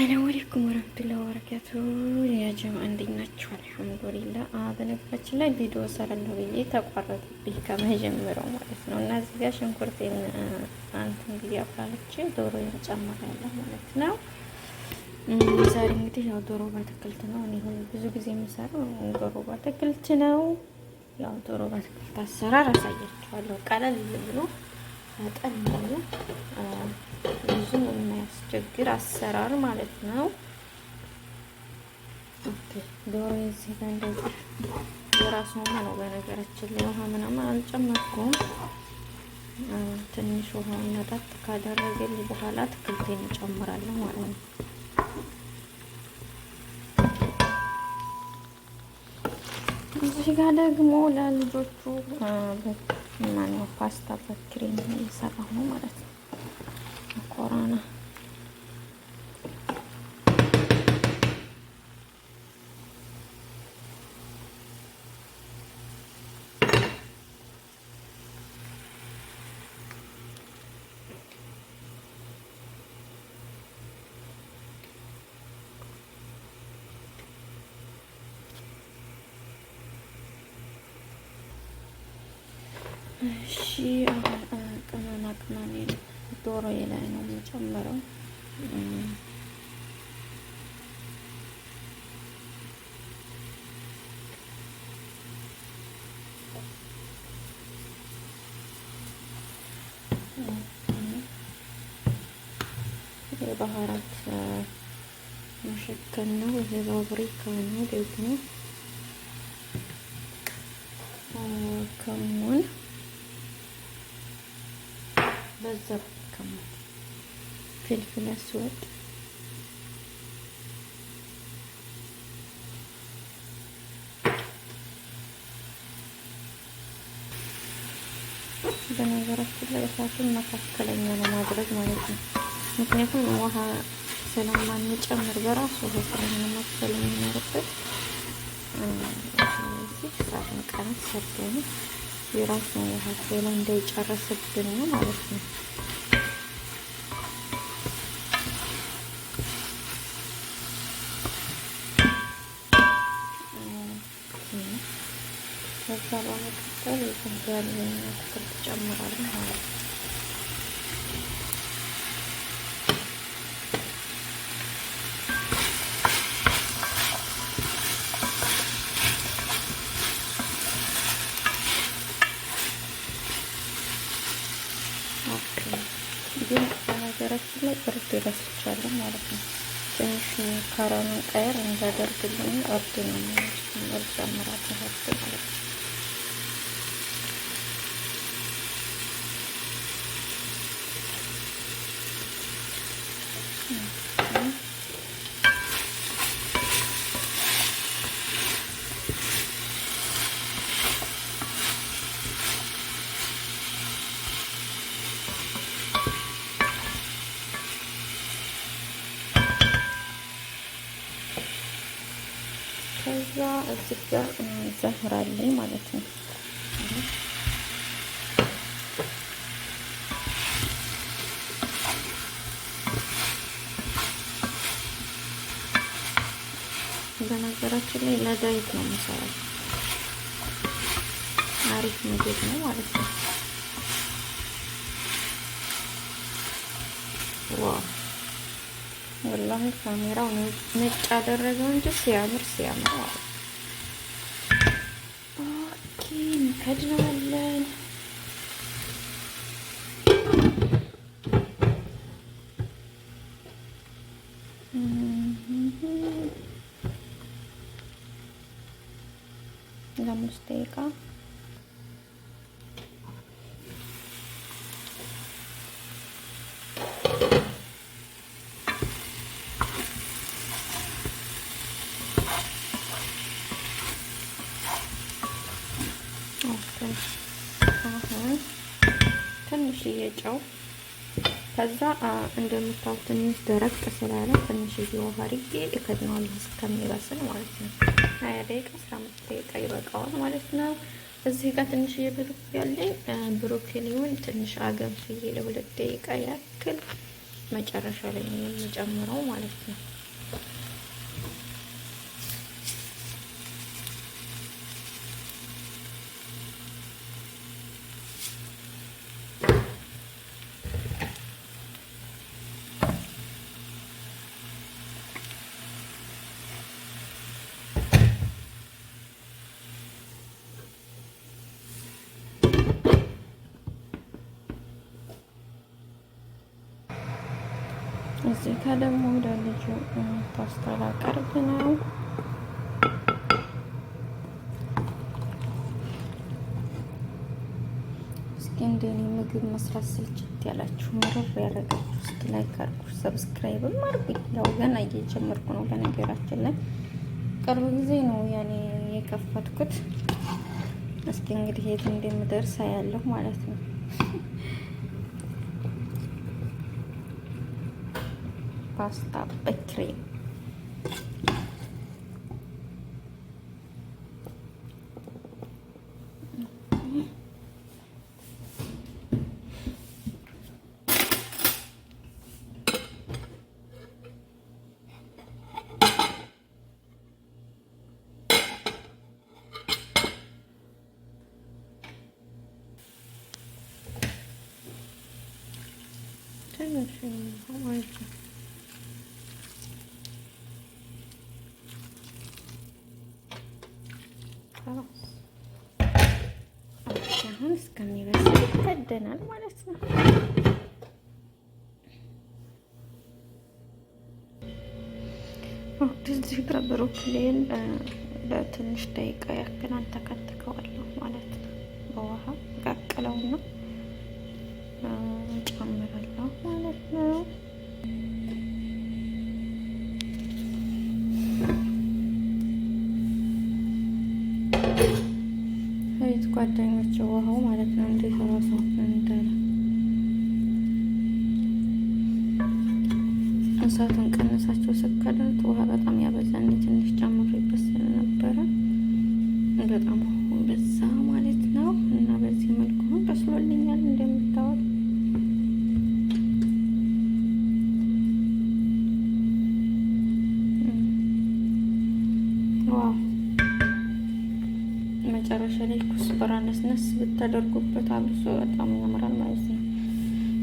ሰላም አለይኩም ወራህመቱላሂ ወበረካቱ። ያ ጀማዓ እንዴት ናችሁ? አልሐምዱሊላህ። በነገራችን ላይ ቪዲዮ ሰራለሁ ብዬ ተቋረጠብኝ ከመጀመሪያው ማለት ነው። እና እዚህ ጋር ሽንኩርቴን አንተን ብዬ አፍራልቼ ዶሮዬን ጨምራለሁ ማለት ነው። ዛሬ እንግዲህ ያው ዶሮ በአትክልት ነው። እኔ ብዙ ጊዜ የምሰራው ዶሮ በአትክልት ነው። ያው ዶሮ በአትክልት አሰራር አሳያችኋለሁ። ቀለል ብሎ ፈጠን ብሎ ብዙም የማያስቸግር አሰራር ማለት ነው። ኦኬ ዶሮ እዚህ ጋር እንደዚህ የራሱ ነው። በነገራችን ላይ ውሃ ምናምን አልጨመርኩም። ትንሽ ውሃውን ነጣጥ ካደረገልኝ በኋላ አትክልቴን እጨምራለሁ ማለት ነው። እዚህ ጋር ደግሞ ለልጆቹ ማነው ፓስታ በክሬም እየሰራሁ ነው ማለት ነው። መኮረና እሺ ቅመማ ቅመም ዶሮዬ ላይ ነው የምጨምረው። የባህራት መሸከል ነው። የባብሪካ ነው ደግሞ ከሙን በዛብ ከሙን ፍልፍል አስወጥ በነገራችን ላይ እሳቱን መካከለኛ ነው ማድረግ ማለት ነው። ምክንያቱም ውሃ ስለማንጨምር በራሱ ስለሆነ መክፈል የሚኖርበት እዚህ እሳቱን ቀነስ ሰርተን የራሱን ውሃ ሌላ እንዳይጨርስብን ነው ማለት ነው። ከዛ በመቀጠል የትንጋል አትክልት ጨምራለሁ ማለት ነው። ግን በነገራችን ላይ እርድ ረስቻለሁ ማለት ነው። ትንሽ ካራኑን ቀየር እንዳደርግልኝ እርድ ነው እርድ ጨምራለሁ እርድ ማለት ነው። ከዛ እዚህ ጋር ዘህራለኝ ማለት ነው። በነገራችን ላይ ለዳይት ነው የምሰራው። አሪፍ ምግብ ነው ማለት ነው። ዋው ወላሂ ካሜራው ነጭ አደረገው እንጂ ሲያምር ማለት ነው። ኦኬ እንከድናለን። ለአምስት ደቂቃ አሁን ትንሽዬ ጨው ከዛ እንደምታዩት ትንሽ ደረቅ ስላለ ትንሽዬ ውሃ አድርጌ እከድነዋለሁ እስከሚበስል ማለት ነው። 20 ደቂቃ 15 ደቂቃ ይበቃዋል ማለት ነው። እዚህ ጋር ትንሽዬ ብሮኮሊ ያለኝ ብሮኮሊውን ትንሽ አገንፍዬ ለ2 ደቂቃ ያክል መጨረሻ ላይ ነው የምጨምረው ማለት ነው። እዚህ ጋር ደግሞ ለልጁ ፓስታ ላቀርብ ነው። እስኪ እንደኔ ምግብ መስራት ስልችት ያላችሁ ምርር ያደረጋችሁ እስኪ ላይክ አድርጉ፣ ሰብስክራይብም አድርጉኝ። ያው ገና እየጀመርኩ ነው። በነገራችን ላይ ቅርብ ጊዜ ነው ያኔ የከፈትኩት። እስኪ እንግዲህ የት እንደምደርስ አያለሁ ማለት ነው። ፓስታ በክሬም ትንሽ ማለት ነው። አሁን እስከሚበስል ይከደናል ማለት ነው። እዚህ ጋር ብሮኮሊን ለትንሽ ደቂቃ ያክል አንተከትከዋለሁ ማለት ነው። በውሃ ቀቅለውና ጨምራለሁ ማለት ነው። ሀይት ጓደኞች ውሃው ማለት ነው እንዴት ራሱ እንዳለ እሳቱን ቀነሳቸው ስከዳት ውሃ በጣም ያበዛን ትንሽ ጨምሬበት ስለነበረ በጣም በዛ ማለት ነው። እና በዚህ መልኩ በስሎልኛል እንደምታወቅ ዋው። መጨረሻ ላይ ኩስበራ ነስነስ ብታደርጉበት አብሶ በጣም ያምራል ማለት ነው።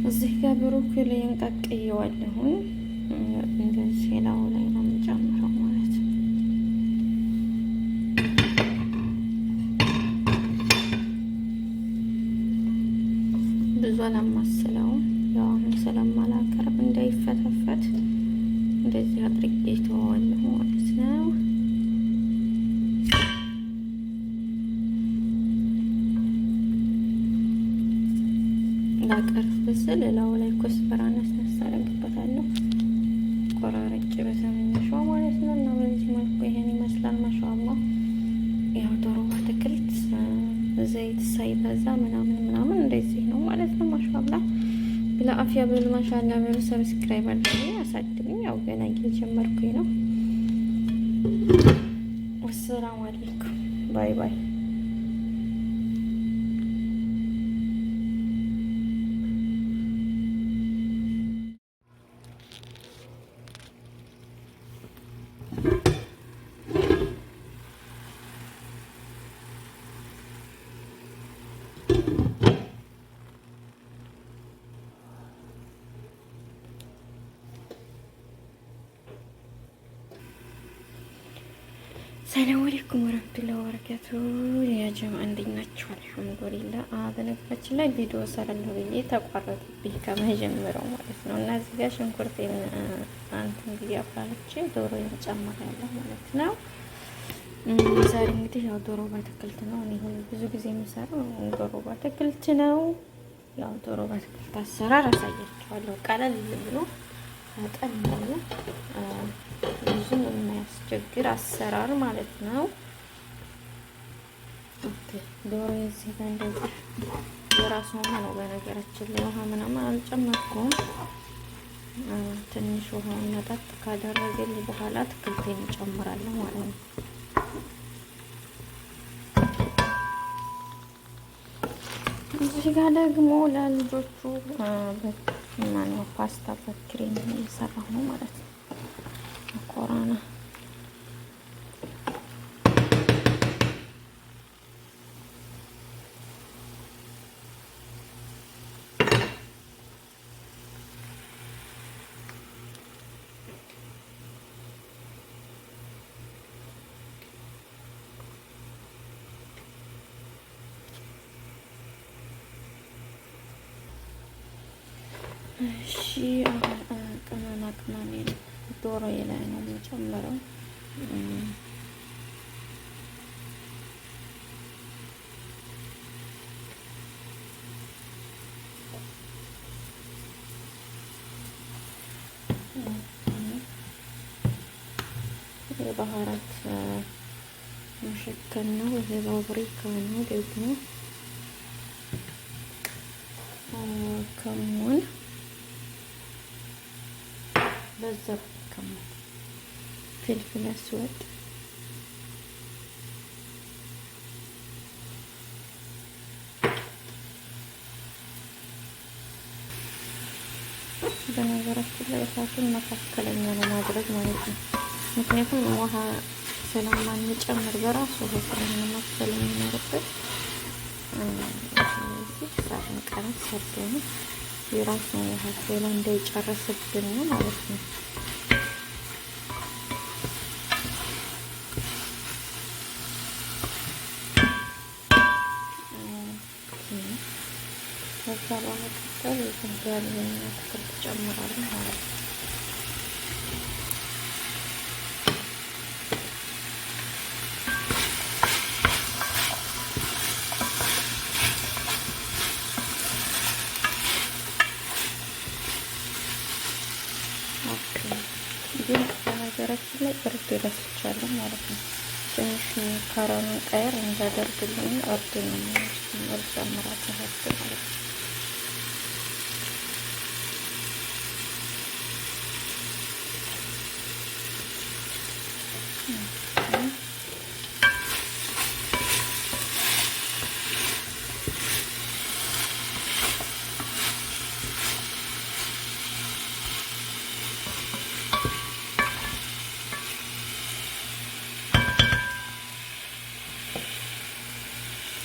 እዚህ ጋር ብሮኮሊን ቀቅዬዋለሁ። እንደዚህ ላው ላይ ነው የምጨምረው ማለት ነው። ብዙ አላማስለውም። ያው አሁን ስለማላቀርብ እንዳይፈተፈት እንደዚህ አድርጌ ተዋለሁ ማለት ነው። ላቀርብ ስል ላው ላይ ኮስበራ ነስነስ አደርግበታለሁ ቆራረጭ በትንሿ ማለት ነው። እና በዚህ መልኩ ይሄን ይመስላል። ማሻአላ ያው ዶሮ በአትክልት ዘይት ሳይበዛ ምናምን እንደዚህ ነው ማለት ነው። ማሻአላ ብላ አፍያ በሉ። ማሻአላ በሉ። ሰብስክራይብ አድርጉኝ፣ አሳድጉኝ። ያው ገና እየጀመርኩኝ ነው። ወሰላሙ አለይኩም። ባይ ባይ። ሰላም አለይኩም ወራህመቱላሂ ወበረካቱ። ያ ጀማዓ እንዴት ናችሁ? አልሐምዱሊላህ። በነገራችን ላይ ቪዲዮ ሰራለሁ ብዬ ተቋረጥብኝ ከመጀመሪያው ማለት ነው። እና እዚህ ጋር ሽንኩርቴን አንተን ብዬ አፍራልቼ ዶሮዬን ጨምራለሁ ማለት ነው። ዛሬ እንግዲህ ያው ዶሮ በአትክልት ነው። እኔ ሁሉ ብዙ ጊዜ የምሰራው ዶሮ በአትክልት ነው። ያው ዶሮ በአትክልት አሰራር አሳያችኋለሁ። ቀለል ብሎ ፈጠን ያለ ብዙም የማያስቸግር አሰራር ማለት ነው። ኦኬ ዶሮ እዚህ ጋር እንደዚህ የራሱ ውሃ ነው። በነገራችን ላይ ውሃ ምናምን አልጨመርኩም። ትንሽ ውሃውን መጠጥ ካደረገልኝ በኋላ አትክልቴን እጨምራለሁ ማለት ነው። እዚህ ጋር ደግሞ ለልጆቹ ማነው ፓስታ በክሬም እየሰራሁ ነው ማለት ነው። መኮረና እሺ ቅመማ ቅመሜ ዶሮዬ ላይ ነው የምጨምረው። የባህራት መሸከል ነው። ይሄ ፓፕሪካ ነው ደግሞ ከሙን በዛ ከሙን ፍልፍል አስወጥ በነገራችን ላይ እሳቱን መካከለኛ ነው ማድረግ ማለት ነው። ምክንያቱም ውሃ ስለማንጨምር በራሱ ውሃ ስለምንመክተል የሚኖርበት እሳቱን ቀነስ ሰርተን የራሱን ውሃ ሌላ እንዳይጨርስብን ነው ማለት ነው። ከዛ በመቀጠል የትንጋል አትክልት ጨምራለሁ ማለት ነው። ግን በነገራችን ላይ እርድ ረስቻለሁ ማለት ነው። ትንሽ ካራኑን ቀየር እንዳደርግልኝ እርድ ነው እርድ ጨምራለሁ እርድ ማለት ነው።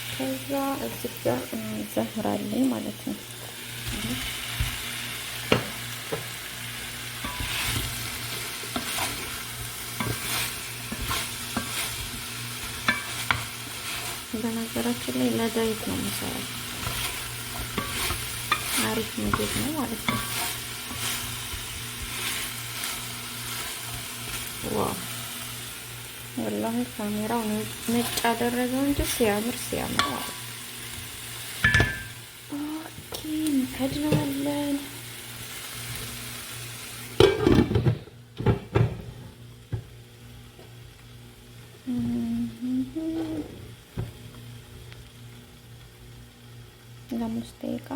ከዛ እዚህ ጋር ዘህራለኝ ማለት ነው። በነገራችን ላይ ለዳይት ነው የምሰራው። አሪፍ ምግብ ነው ማለት ነው። ዋው ወላሂ ካሜራው ነጭ አደረገው እንጂ ሲያምር ሲያምር። ኦኬ እንከድናለን። ለአምስት ደቂቃ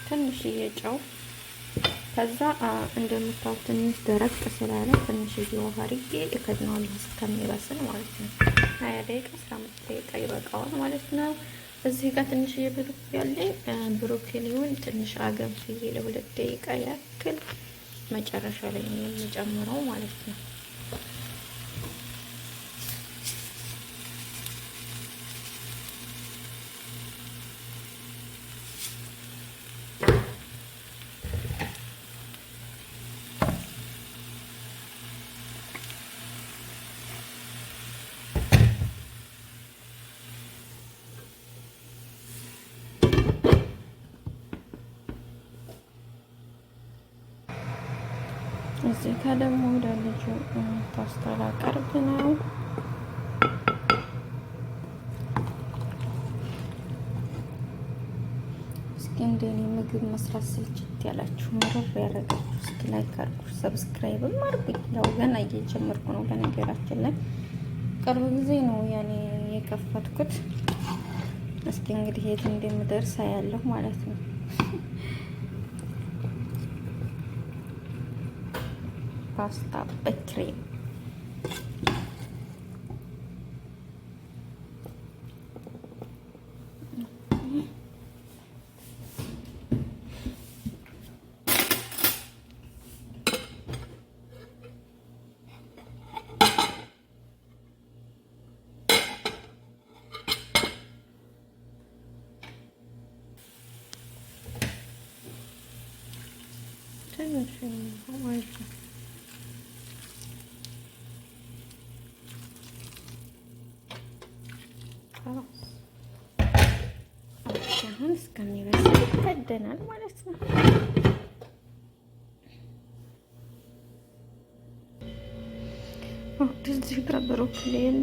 ትንሽዬ ጨው። ከዛ እንደምታዩት ትንሽ ደረቅ ስላለ ትንሽዬ ውሃ አድርጌ እከድነዋለሁ እስከሚበስል ማለት ነው። 20 ደቂቃ 15 ደቂቃ ይበቃዋል ማለት ነው። እዚህ ጋር ትንሽዬ ብሮኮሊ ያለኝ ብሮኮሊውን ትንሽ አገንፍዬ ለ2 ደቂቃ ያክል መጨረሻ ላይ ነው የምጨምረው ማለት ነው። እዚህ ጋር ደግሞ ወደ ልጁ ፓስታ ላቀርብ ነው። እስኪ እንደኔ ምግብ መስራት ስልችት ያላችሁ ምርር ያደረጋችሁ እስኪ ላይክ አድርጉ፣ ሰብስክራይብም አድርጉኝ። ያው ገና እየጀመርኩ ነው። በነገራችን ላይ ቅርብ ጊዜ ነው ያኔ የከፈትኩት። እስኪ እንግዲህ የት እንደምደርስ ያለሁ ማለት ነው። ፓስታ በክሬም ትንሽ ማለት ነው። አሁን እስከሚበስል ይከደናል ማለት ነው። እዚህ ጋር ብሮኮሊን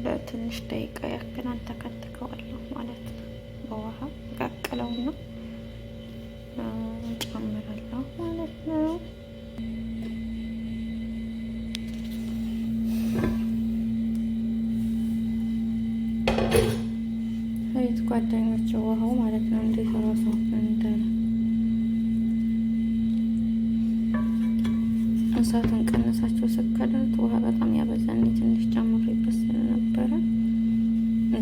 ለትንሽ ደቂቃ ያክል አንተከትከዋለሁ ማለት ነው። በውሃ ቀቅለውና ጨምራለሁ ማለት ነው። ሀይት ጓደኞች ውሃው ማለት ነው እንዴት ራሱ እንዳለ እሳቱን ቀነሳቸው ስከዳት ውሃ በጣም ያበዛን ትንሽ ጨምሬበት ስለነበረ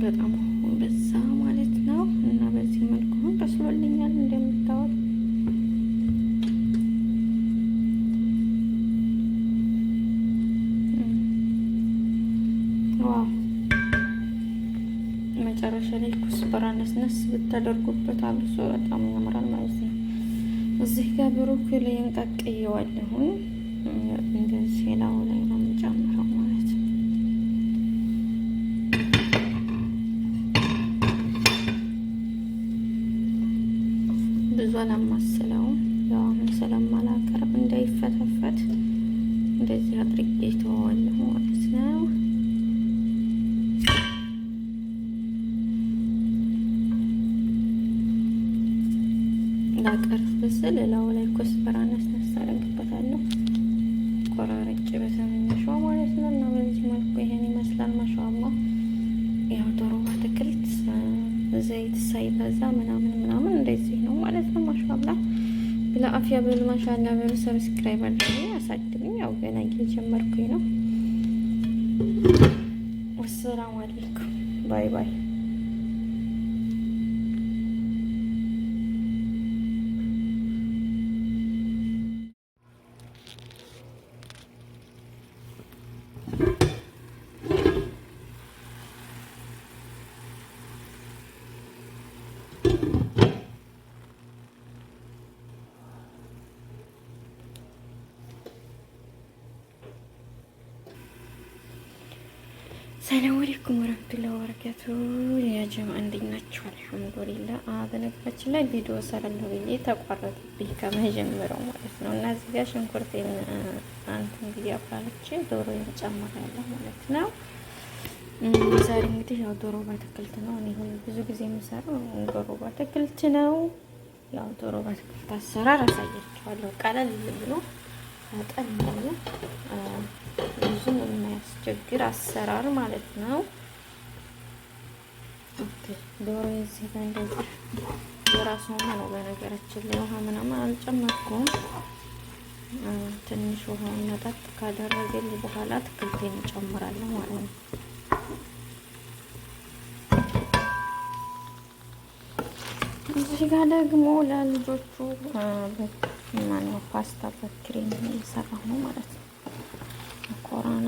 በጣም በዛ ማለት ነው። እና በዚህ መልኩ በስሎልኛል እንደምታዩት። ዋው መጨረሻ ላይ ኩስበራ ነስነስ ብታደርጉበት አብሶ በጣም ያምራል ማለት ነው። እዚህ ጋር ብሮኮሊን ቀቅዬዋለሁ። እንደዚህ ላው ላይ ነው የምጨምረው ማለት ነው። ብዙ አላማስለውም፣ ያው አሁን ስለማላቀርብ እንዳይፈተፈት እንደዚህ አድርጌ ተዋለሁ ማለት ነው። ላቀርብ ስል ላው ላይ ኮስበራ ነስነስ አደርግበታለሁ ቆራርጬ በትንሿ ማለት ነው። እና በዚህ መልኩ ይሄን ይመስላል። ማሻአላህ ያው ዶሮ በአትክልት ዘይት ሳይበዛ ምናምን እንደዚህ ነው ማለት ነው። ማሻአላህ ለአፍያ በሉ ማሻአላህ በሉ። ሰብስክራይብ አድርጉ፣ አሳድጉኝ። ያው ገና እየጀመርኩኝ ነው። ወሰላሙ አለይኩም ባይ ባይ። ሰላም አለይኩም ወራህመቱላሂ ወበረካቱ። ያ ጀማዓ እንዴት ናችሁ? አልሐምዱሊላህ። በነገራችን ላይ ቪዲዮ ሰራለሁ ብዬ ተቋረጠብኝ ከመጀመሪያው ማለት ነው። እና እዚህ ጋር ሽንኩርቴን አንተን ብዬ አፍራለች ዶሮዬን ጨምራለሁ ማለት ነው። ዛሬ እንግዲህ ያው ዶሮ በአትክልት ነው። እኔ ሁሉ ብዙ ጊዜ የምሰራው ዶሮ በአትክልት ነው። ያው ዶሮ በአትክልት አሰራር አሳያችኋለሁ። ቀለል ብሎ አጠን ብሎ ብዙም የማያስቸግር አሰራር ማለት ነው። ኦኬ ዶሮ እዚህ ጋር እንደዚህ የራሱ ነው። በነገራችን ላይ ውሃ ምናምን አልጨመርኩም። ትንሽ ውሃውን መጠጥ ካደረገልኝ በኋላ አትክልቴን እጨምራለሁ ማለት ነው። እዚህ ጋር ደግሞ ለልጆቹ ማነው ፓስታ በክሬም እየሰራሁ ነው ማለት ነው። ኮራና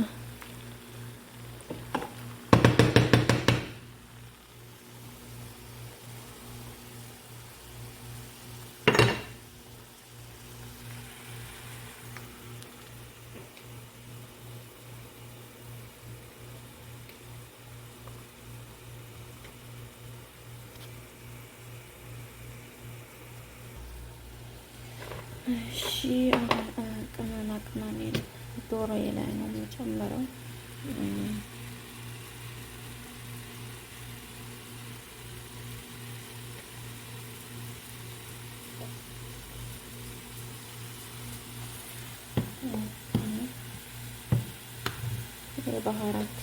እሺ ቅመማ ቅመም ዶሮ ላይ ነው የምጨምረው። የባህራት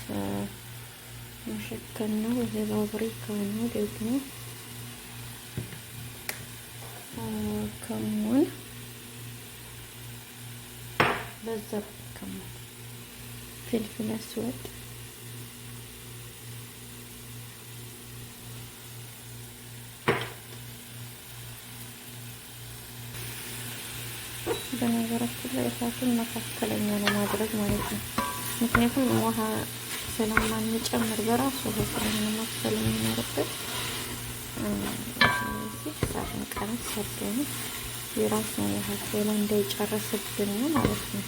መሸከል ነው። የባብሪካ ነው ደግሞ ከሙን በዛ ከሙን ፍልፍል አስወጥ በነገራችን ላይ እሳቱን መካከለኛ ነው ማድረግ ማለት ነው። ምክንያቱም ውሃ ስለማንጨምር በራሱ ስለማንመሰል የሚኖርበት እዚህ እሳቱን ቀነስ አድርገን የራሱን ያህል ሌላ እንዳይጨርስብን ማለት ነው።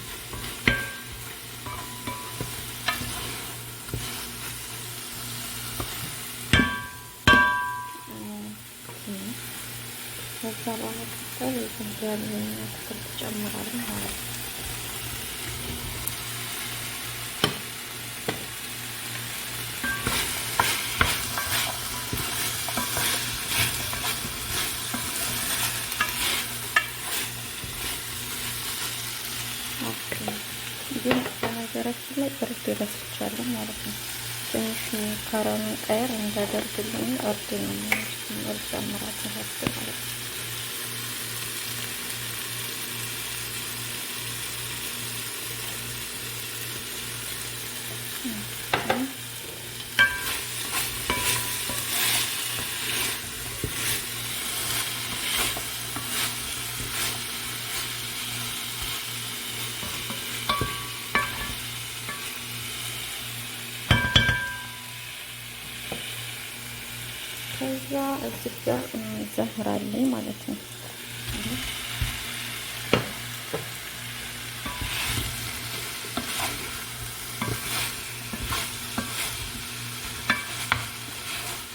ከዛ በመቀጠል ያለውን አትክልት ጨምራለሁ ማለት ነው። ግን በነገራችን ላይ እርድ ረስቻለሁ ማለት ነው። ትንሽ ካሮኑን ቀየር እንዳደርግልኝ እርድ ነው እርድ ጨምራለሁ ማለት ነው። ከዛ እዚህ ጋር ዘህራለኝ ማለት ነው።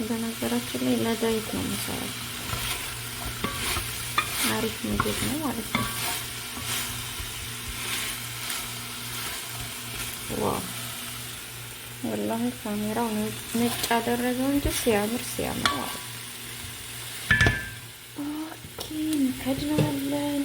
በነገራችን ላይ ለዳይት ነው የምሰራው። አሪፍ ምግብ ነው ማለት ነው። ዋው ወላሂ ካሜራው ነጭ አደረገው እንጂ ሲያምር ማለት ነው። ኦኬ እንከድናለን።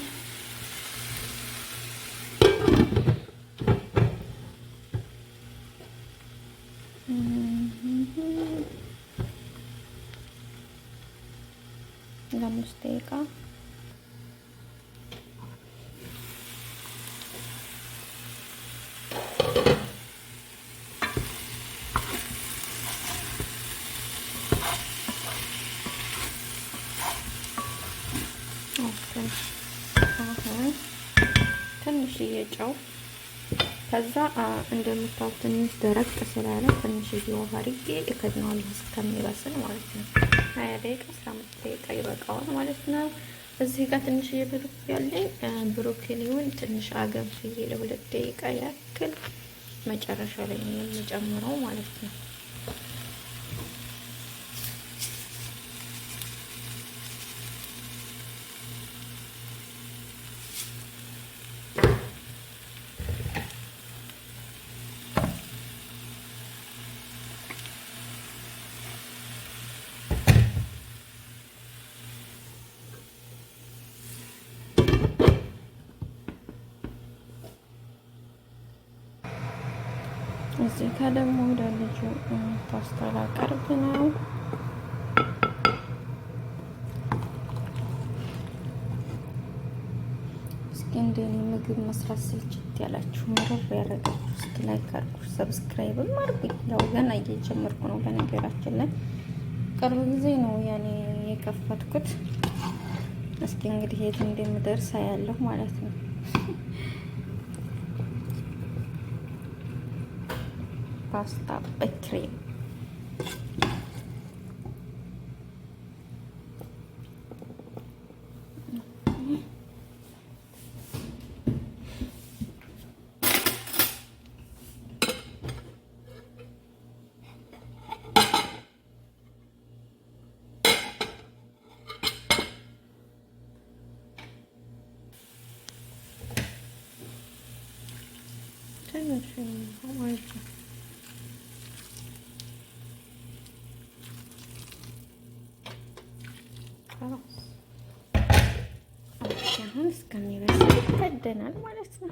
ለአምስት ደቂቃ ትንሽዬ ጨው። ከዛ እንደምታዩት ትንሽ ደረቅ ስላለ ትንሽዬ ውሃ አድርጌ እከድነዋለሁ እስከሚበስል ማለት ነው። 20 ደቂቃ 15 ደቂቃ ይበቃዋል ማለት ነው። እዚህ ጋር ትንሽዬ ብሮኮሊ ያለኝ ብሮኮሊውን ትንሽ አገንፍዬ ለ2 ደቂቃ ያክል መጨረሻ ላይ ነው የምጨምረው ማለት ነው። እዚህ ጋር ደግሞ ወደ ልጁ ፓስታ ላቀርብ ነው። እስኪ እንደኔ ምግብ መስራት ስልችት ያላችሁ ምርር ያደረጋችሁ እስኪ ላይክ አድርጉ፣ ሰብስክራይብም አድርጉኝ። ያው ገና እየጀመርኩ ነው። በነገራችን ላይ ቅርብ ጊዜ ነው ያኔ የከፈትኩት። እስኪ እንግዲህ የት እንደምደርስ ያለሁ ማለት ነው። ፓስታ በክሬም ትንሽ ማለት ነው። አሁን እስከሚበስል ይከደናል ማለት ነው።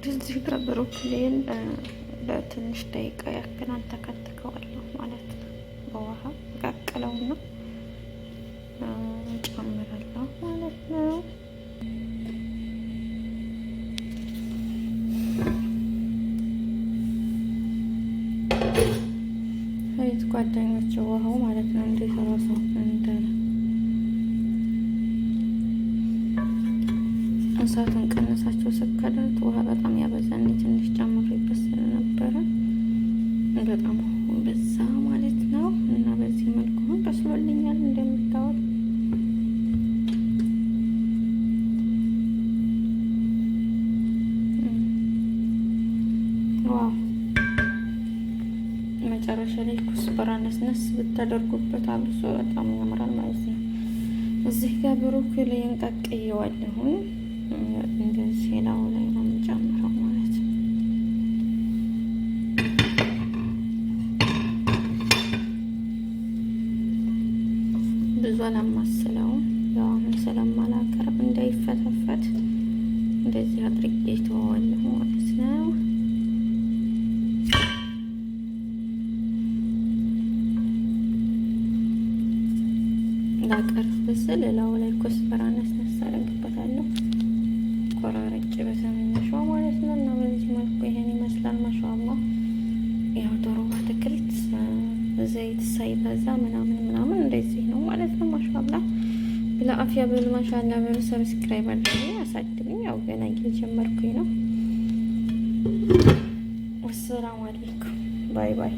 እዚህ ጋር ብሮኮሊን ለትንሽ ደቂቃ ያክል አንተከትከዋለሁ ማለት ነው። በውሃ ቀቅለውና ጨምራለሁ ማለት ነው። ሀይት ጓደኞች ውሃው ማለት ነው እንዴት ራሱ እንዳለ እሳቱን ቀነሳቸው ስከዳት ውሃ በጣም ያበዛን ትንሽ ጨምሬበት ስለነበረ በጣም በዛ ማለት ነው። እና በዚህ መልኩ በስሎልኛል እንደምታዩት። ዋው መጨረሻ ላይ ኩስበራ ነስነስ ብታደርጉበት አብሶ በጣም ያምራል ማለት ነው። እዚህ ጋር ብሮኮሊን ቀቅዬዋለሁ። እንደዚህ ላው ላይ ነው የምጨምረው ማለት ነው። ብዙ አላማስለውም፣ ያው አሁን ስለማላቀርብ እንዳይፈተፈት እንደዚህ አድርጌ ተወዋለሁ ማለት ነው። ላቀርብ ስል ላው ላይ ኮስበራ ነስነስ አደርግበታለሁ ቆራረጭ በትንንሿ ማለት ነው። እና በዚህ መልኩ ይሄን ይመስላል። ማሻአላህ ያው ዶሮ በአትክልት ዘይት ሳይበዛ ምናምን እንደዚህ ነው ማለት ነው። ማሻአላህ ለአፍያ ብሉ ማሻአላህ ብሉ። ሰብስክራይብ አድርጉ፣ አሳድጉኝ። ያው ገና እየጀመርኩኝ ነው። ወሰላሙ አለይኩም ባይ ባይ።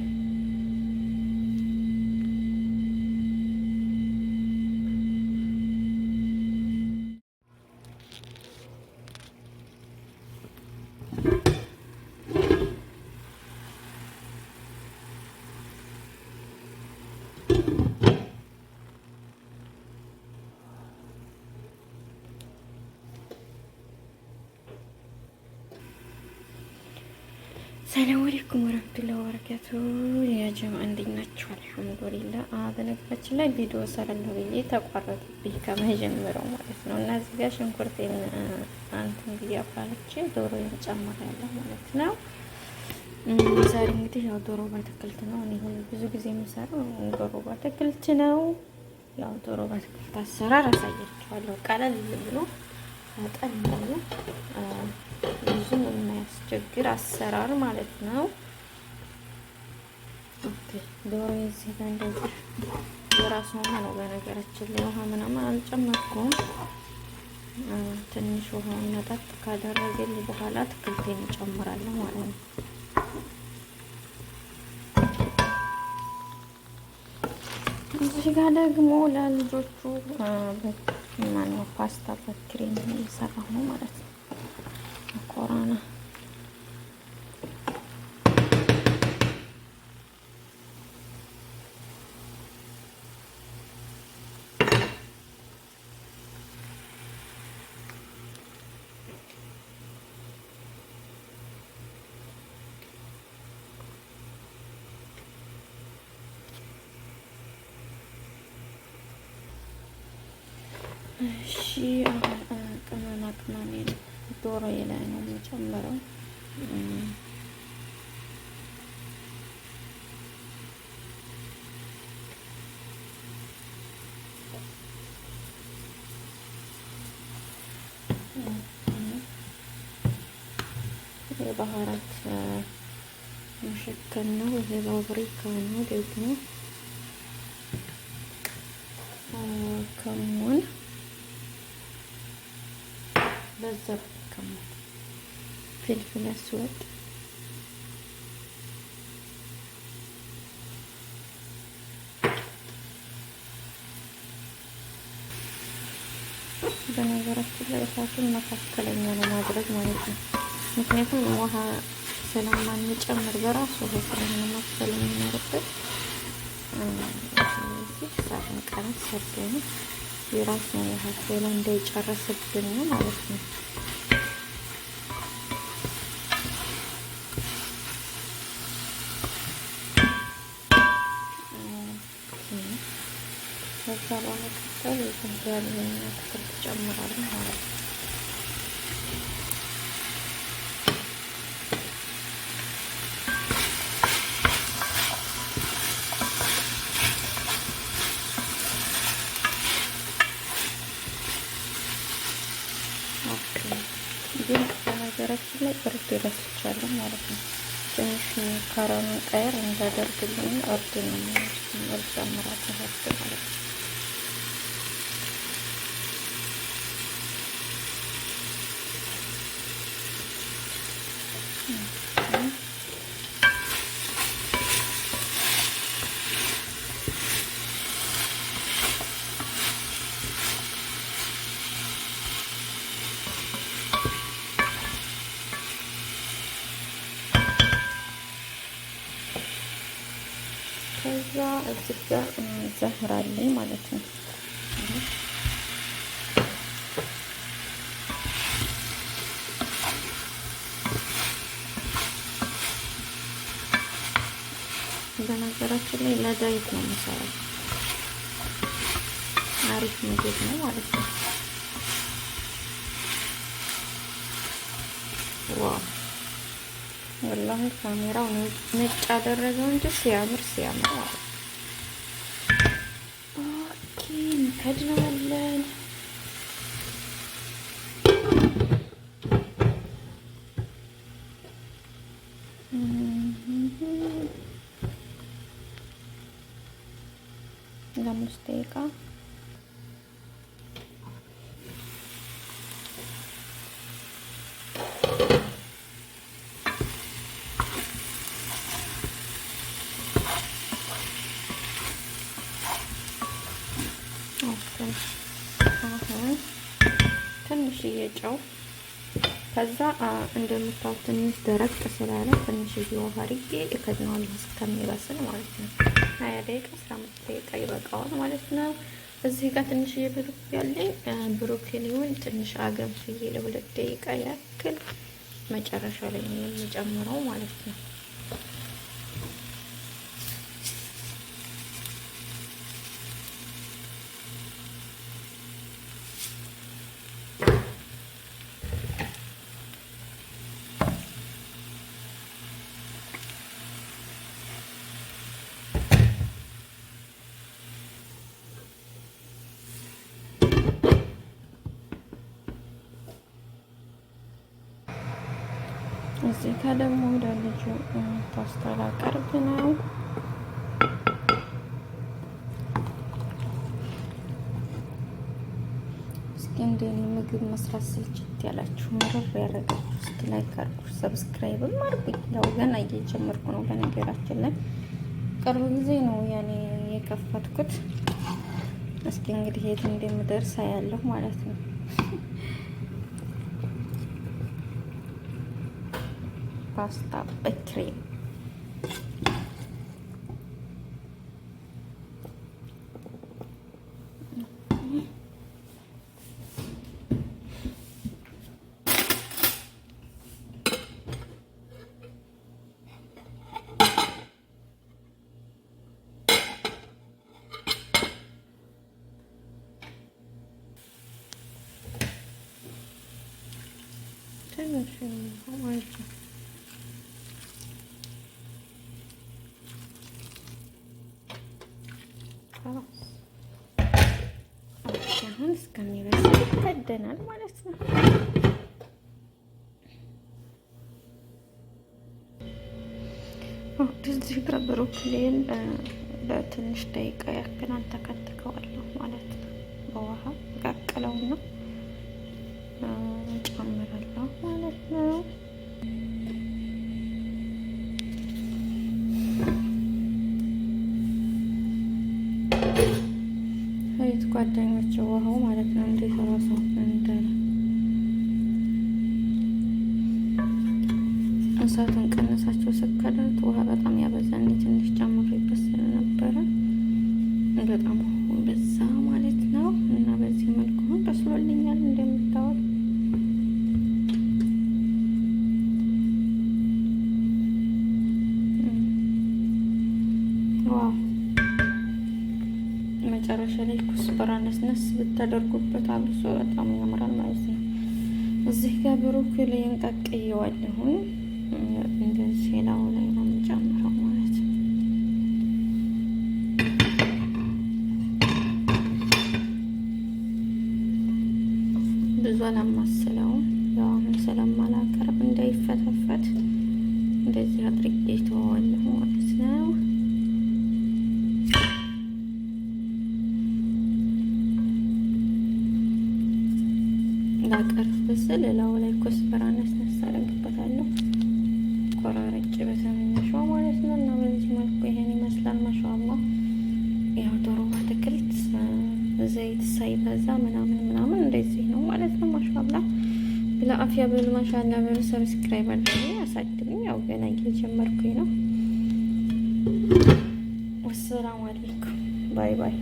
ሰላም አለይኩም ወራህመቱላሂ ወበረካቱ። ያ ጀማዓ እንዴት ናችሁ? አልሐምዱሊላህ። በነገራችን ላይ ቪዲዮ ሰራለሁ ብዬ ተቋረጠብኝ ከመጀመሪያው ማለት ነው። እና እዚህ ጋር ሽንኩርቴን አንተን ብዬ አፍራለች ዶሮዬን ጨምራለሁ ማለት ነው። ዛሬ እንግዲህ ያው ዶሮ በአትክልት ነው። እኔ ብዙ ጊዜ የምሰራው ዶሮ በአትክልት ነው። ያው ዶሮ በአትክልት አሰራር አሳያችኋለሁ። ቀለል ብሎ ፈጠን ብሎ ብዙም የማያስቸግር አሰራር ማለት ነው። ኦኬ ዶሮ እዚህ ጋር እንደዚህ የራሱ ውሃ ነው። በነገራችን ላይ ውሃ ምናምን አልጨመርኩም። ትንሽ ውሃውን ነጠጥ ካደረገልኝ በኋላ አትክልቴን እጨምራለሁ ማለት ነው። እዚህ ጋር ደግሞ ለልጆቹ ማነው ፓስታ በክሬም እየሰራሁ ነው ማለት ነው። መኮረና እሺ ቅመማ ቅመሜን ዶሮዬ ላይ ነው የምጨምረው። የባህራት መሸከል ነው። የባብሪካ ነው ደግሞ ከሙን በዛብ ከሙን ፍልፍል አስወጥ በነገራችን ላይ እሳቱን መካከለኛ ነው ማድረግ ማለት ነው። ምክንያቱም ውሃ ስለማንጨምር በራሱ ስለምንመሰል የሚኖርበት ስለዚህ እሳቱን ቀነስ አድርገን የራሱን ውሃ ሌላ እንዳይጨርስብን ነው ማለት ነው። ከዛ በመቀጠል የዝንጀሮና አትክልት ጨምራለሁ ማለት ነው። ግን በነገራችን ላይ እርድ ረስቻለሁ ማለት ነው። ትንሽ ካራኑን ቀየር እንዳደርግልኝ እርድ ነው እርድ ጨምራለሁ እርድ ማለት ነው። እዚህ ጋር ዛህር አለኝ ማለት ነው። በነገራችን ላይ ለዳይት ነው የምሰራው። አሪፍ ምግብ ነው ማለት ነው። ዋው ወላሂ ካሜራው ነጭ አደረገው እንጂ ሲያምር ማለት ነው። ኦኬ እንከድናለን። ለአምስት ደቂቃ አሁን ትንሽዬ ጨው ከዛ እንደምታዩት ትንሽ ደረቅ ስላለ ትንሽዬ ውሃ አድርጌ እከድነዋለሁ እስከሚበስል ማለት ነው። 20 ደቂቃ 15 ደቂቃ ይበቃዋል ማለት ነው። እዚህ ጋር ትንሽዬ ብሩክ ያለኝ ብሮኮሊውን ትንሽ አገንፍዬ ለ2 ደቂቃ ያክል መጨረሻ ላይ ነው የምጨምረው ማለት ነው። እዚህ ጋር ደግሞ ወደ ልጁ ፓስታ ላቀርብ ነው። እስኪ እንደኔ ምግብ መስራት ስልችት ያላችሁ ምርር ያደረጋችሁ እስኪ ላይክ አድርጉ፣ ሰብስክራይብም አድርጉኝ። ያው ገና እየጀመርኩ ነው። በነገራችን ላይ ቅርብ ጊዜ ነው ያኔ የከፈትኩት። እስኪ እንግዲህ የት እንደምደርስ ያለሁ ማለት ነው። ፓስታ በክሬም ትንሽ ማለት ነው። አሁን እስከሚበስል ይከደናል ማለት ነው። እዚህ ጋር ብሮኮሊን በትንሽ ደቂቃ ያክል አንተከትከዋለሁ ማለት ነው። በውሃ ቀቅለውና ጨምራለሁ ማለት ነው። ጓደኞች ውሃው ማለት ነው እንዴት ራሱ እንዳለ እሳቱን ቀነሳቸው ስከዳት ውሃ በጣም ያበዛን ትንሽ ጨምሬበት ስለነበረ በጣም በዛ ማለት ነው። እና በዚህ መልኩ በስሎልኛል እንደምታዩት። ዋው መጨረሻ ላይ ኩስበራ ነስነስ ብታደርጉበት አብሶ በጣም ያምራል ማለት ነው። እዚህ ጋር ብሮኮሊን ቀቅዬዋለሁ። እንደዚህ ላው ላይ ነው የምጨምረው ማለት ነው። ብዙ አላማስለውም። ያው አሁን ስለማላቀርብ እንዳይፈተፈት እንደዚህ አድርጌ ተዋለሁ ማለት ነው። ላቀርብ ስል ላው ላይ ኮስበራ ነስነስ አደርግበታለሁ ቆራረጭ በትንሿ ማለት ነው። እና በዚህ መልኩ ይሄን ይመስላል። ማሻአላህ ያው ዶሮ አትክልት ዘይት ሳይበዛ ምናምን እንደዚህ ነው ማለት ነው። ማሻአላህ ለአፍያ በሉ ማሻአላህ በሉ። ሰብስክራይብ አድርጉ፣ አሳድጉኝ። ያው ገና እየጀመርኩኝ ነው። ወሰላሙ አለይኩም ባይ ባይ።